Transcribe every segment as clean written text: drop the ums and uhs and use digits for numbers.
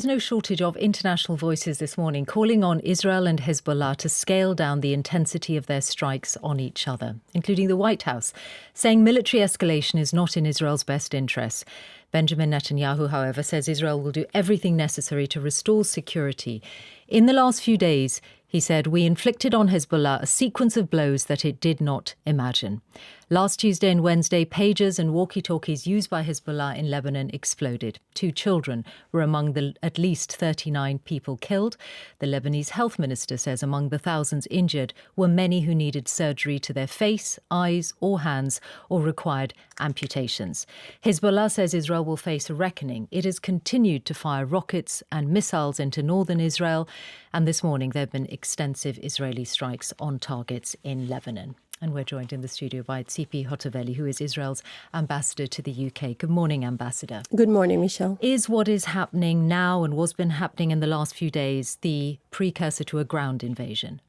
There's no shortage of international voices this morning calling on Israel and Hezbollah to scale down the intensity of their strikes on each other, including the White House, saying military escalation is not in Israel's best interests. Benjamin Netanyahu, however, says Israel will do everything necessary to restore security. In the last few days, he said, we inflicted on Hezbollah a sequence of blows that it did not imagine. Last Tuesday and Wednesday, pagers and walkie-talkies used by Hezbollah in Lebanon exploded. 2 children were among the at least 39 people killed. The Lebanese health minister says among the thousands injured were many who needed surgery to their face, eyes or hands or required amputations. Hezbollah says Israel will face a reckoning. It has continued to fire rockets and missiles into northern Israel, and this morning there have been extensive Israeli strikes on targets in Lebanon. And we're joined in the studio by Tzipi Hotovely, who is Israel's ambassador to the UK. Good morning, Ambassador. Good morning, Michelle. Is what is happening now and what's been happening in the last few days the precursor to a ground invasion?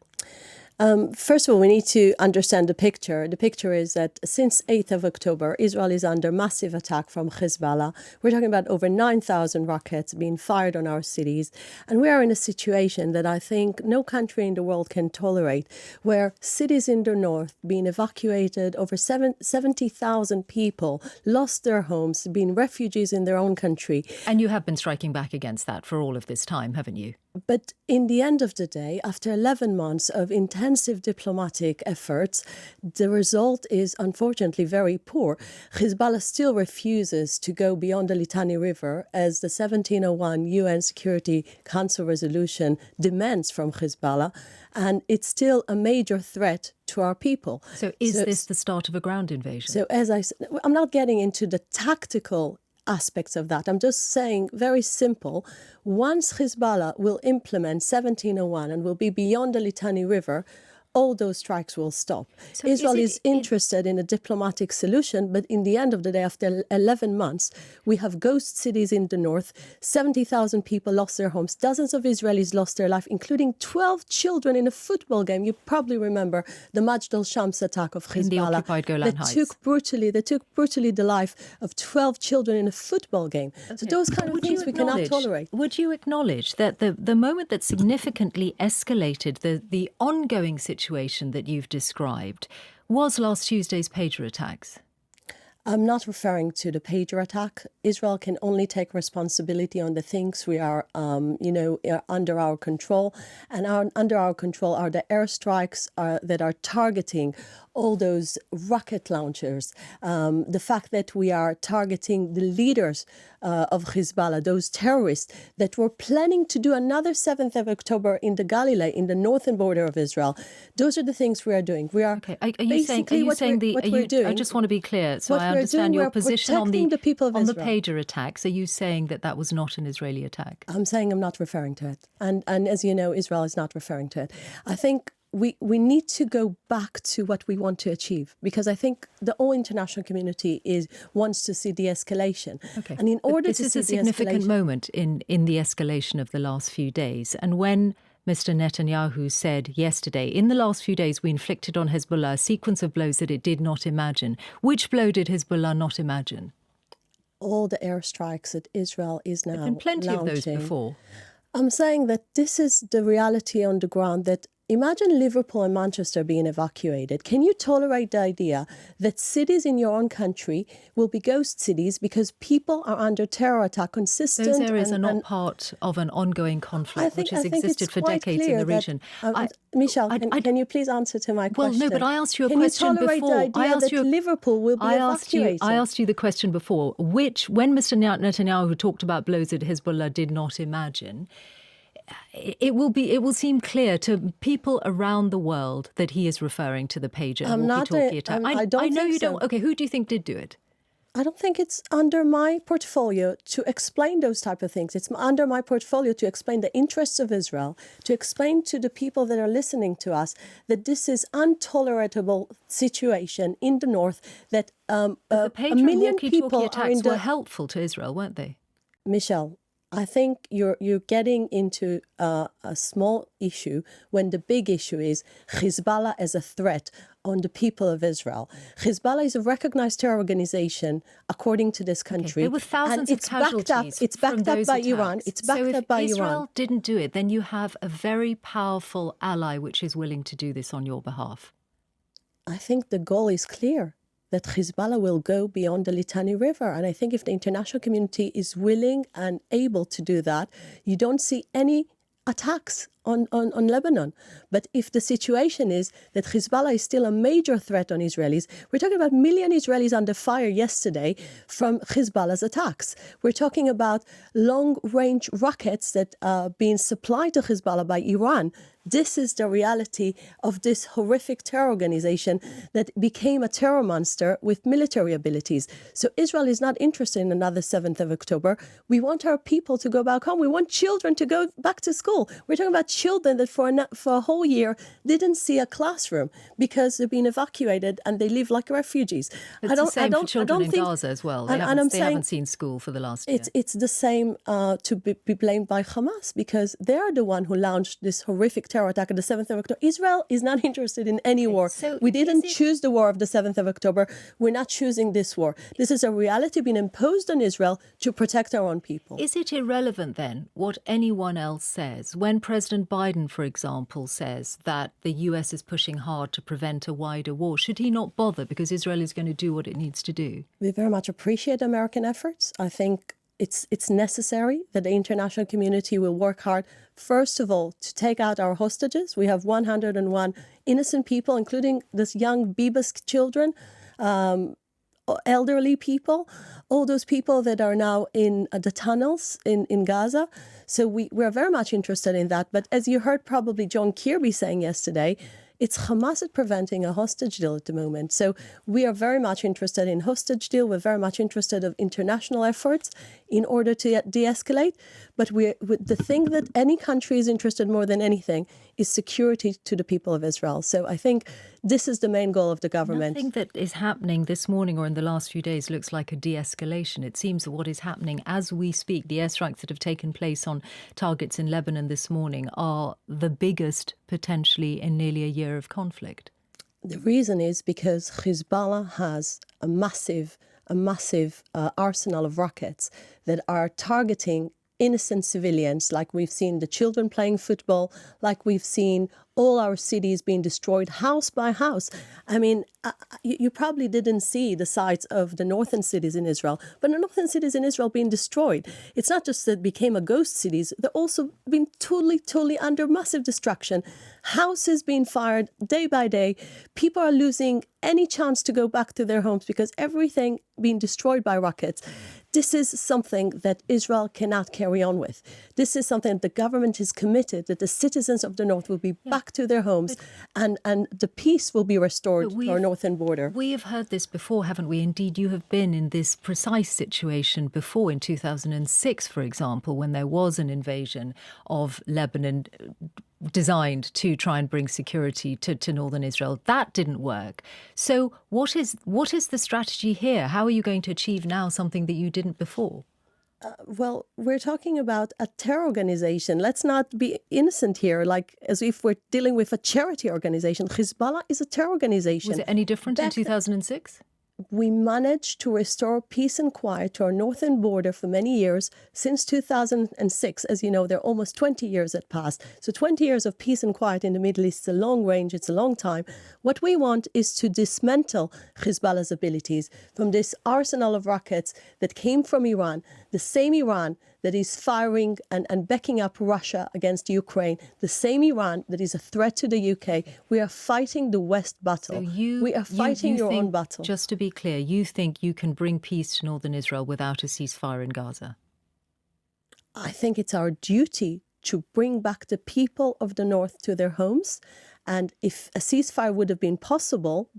First of all, we need to understand the picture. The picture is that since 8th of October, Israel is under massive attack from Bחיזבאללה. We're talking about over 9,000 rockets being fired on our cities. And we are in a situation that I think no country in the world can tolerate, where cities in the north being evacuated, over 70,000 people lost their homes, being refugees in their own country. And you have been striking back against that for all of this time, haven't you? But in the end of the day, after 11 months of intensive diplomatic efforts, the result is unfortunately very poor. Bחיזבאללה still refuses to go beyond the Litani River, as the 1701 UN Security Council resolution demands from Bחיזבאללה, and it's still a major threat to our people. So is this the start of a ground invasion? So as I said, I'm not getting into the tactical aspects of that. I'm just saying, very simple, once Bחיזבאללה will implement 1701 and will be beyond the Litani River, all those strikes will stop. So Israel is interested in a diplomatic solution, but in the end of the day, after 11 months, we have ghost cities in the north, 70,000 people lost their homes, dozens of Israelis lost their life, including 12 children in a football game. You probably remember the Majd al-Shams attack of Bחיזבאללה. In the occupied Golan Heights. They took brutally the life of 12 children in a football game. Okay. So those kind of things we cannot tolerate. Would you acknowledge that the moment that significantly escalated the ongoing situation that you've described was last Tuesday's pager attacks? I'm not referring to the pager attack. Israel can only take responsibility on the things we are, are under our control. And under our control are the airstrikes that are targeting all those rocket launchers. The fact that we are targeting the leaders of Bחיזבאללה, those terrorists that were planning to do another 7th of October in the Galilee, in the northern border of Israel. Those are the things we are doing. We are okay. Are you saying we're doing. I just want to be clear, so I understand your position on the pager attacks. Are you saying that was not an Israeli attack? I'm saying I'm not referring to it. And as you know, Israel is not referring to it. I think we need to go back to what we want to achieve, because I think the whole international community wants to see de-escalation. Okay. And in order this is a significant moment in the escalation of the last few days. And when Mr. Netanyahu said yesterday, in the last few days we inflicted on Hezbollah a sequence of blows that it did not imagine. Which blow did Hezbollah not imagine? All the airstrikes that Israel is now launching. There have been plenty of those before. I'm saying that this is the reality on the ground, that imagine Liverpool and Manchester being evacuated. Can you tolerate the idea that cities in your own country will be ghost cities because people are under terror attack consistent? Those areas are not part of an ongoing conflict which has existed for decades in the region. Michelle, can you please answer to my question? Well, no, but I asked you a question before. Can you tolerate the idea that Liverpool will be evacuated? I asked you the question before, when Mr. Netanyahu talked about blows that Hezbollah did not imagine, it will seem clear to people around the world that he is referring to the pager and walkie-talkie attack. I know you don't. Okay, who do you think did do it? I don't think it's under my portfolio to explain those type of things. It's under my portfolio to explain the interests of Israel, to explain to the people that are listening to us that this is intolerable situation in the north, that the pager and walkie-talkie attacks were helpful to Israel, weren't they? Michelle, I think you're getting into a small issue when the big issue is Bחיזבאללה as a threat on the people of Israel. Hezbollah is a recognized terror organization according to this country. There were thousands of casualties. It's backed up by Iran. It's backed up by Iran. So if Israel didn't do it, then you have a very powerful ally which is willing to do this on your behalf. I think the goal is clear, that Hezbollah will go beyond the Litani River. And I think if the international community is willing and able to do that, you don't see any attacks on Lebanon. But if the situation is that Hezbollah is still a major threat on Israelis, we're talking about million Israelis under fire yesterday from Hezbollah's attacks. We're talking about long-range rockets that are being supplied to Hezbollah by Iran. This is the reality of this horrific terror organization that became a terror monster with military abilities. So Israel is not interested in another 7th of October. We want our people to go back home. We want children to go back to school. We're talking about children that for a whole year didn't see a classroom because they've been evacuated and they live like refugees. It's the same for children in Gaza as well. They haven't seen school for the last year. It's the same to be blamed by Hamas, because they are the one who launched this horrific terror attack on the 7th of October. Israel is not interested in any war. So we didn't choose the war of the 7th of October. We're not choosing this war. This is a reality being imposed on Israel to protect our own people. Is it irrelevant then what anyone else says? When President Biden, for example, says that the US is pushing hard to prevent a wider war, should he not bother because Israel is going to do what it needs to do? We very much appreciate American efforts. I think it's necessary that the international community will work hard, first of all, to take out our hostages. We have 101 innocent people, including this young Bibas children, elderly people, all those people that are now in the tunnels in Gaza. So we're very much interested in that. But as you heard probably John Kirby saying yesterday, it's Hamas at preventing a hostage deal at the moment. So we are very much interested in hostage deal. We're very much interested in international efforts in order to de-escalate. But the thing that any country is interested more than anything is security to the people of Israel. So I think this is the main goal of the government. Nothing that is happening this morning or in the last few days looks like a de-escalation. It seems that what is happening as we speak, the airstrikes that have taken place on targets in Lebanon this morning are the biggest potentially in nearly a year of conflict. The reason is because Hezbollah has a massive arsenal of rockets that are targeting innocent civilians, like we've seen the children playing football, like we've seen all our cities being destroyed house by house. I mean, you probably didn't see the sites of the northern cities in Israel, but the northern cities in Israel being destroyed. It's not just that it became a ghost cities, they're also been totally under massive destruction. Houses being fired day by day. People are losing any chance to go back to their homes because everything being destroyed by rockets. This is something that Israel cannot carry on with. This is something the government is committed, that the citizens of the north will be back to their homes and the peace will be restored to our northern border. We have heard this before, haven't we? Indeed, you have been in this precise situation before in 2006, for example, when there was an invasion of Lebanon designed to try and bring security to northern Israel. That didn't work. So what is the strategy here? How are you going to achieve now something that you didn't before? Well, we're talking about a terror organization. Let's not be innocent here, like as if we're dealing with a charity organization. Hezbollah is a terror organization. Was it any different in 2006? We managed to restore peace and quiet to our northern border for many years. Since 2006, as you know, there are almost 20 years that passed. So 20 years of peace and quiet in the Middle East is a long range, it's a long time. What we want is to dismantle Hezbollah's abilities from this arsenal of rockets that came from Iran, the same Iran that is firing and backing up Russia against Ukraine, the same Iran that is a threat to the UK. We are fighting the West battle. So we are fighting your own battle. Just to be clear, you think you can bring peace to northern Israel without a ceasefire in Gaza? I think it's our duty to bring back the people of the north to their homes. And if a ceasefire would have been possible,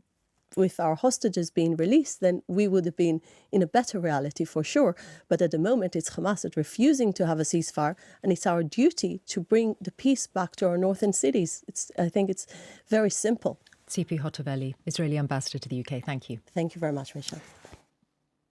with our hostages being released, then we would have been in a better reality for sure. But at the moment, it's Hamas that's refusing to have a ceasefire, and it's our duty to bring the peace back to our northern cities. I think it's very simple. Tzipi Hotovely, Israeli ambassador to the UK. Thank you. Thank you very much, Michelle.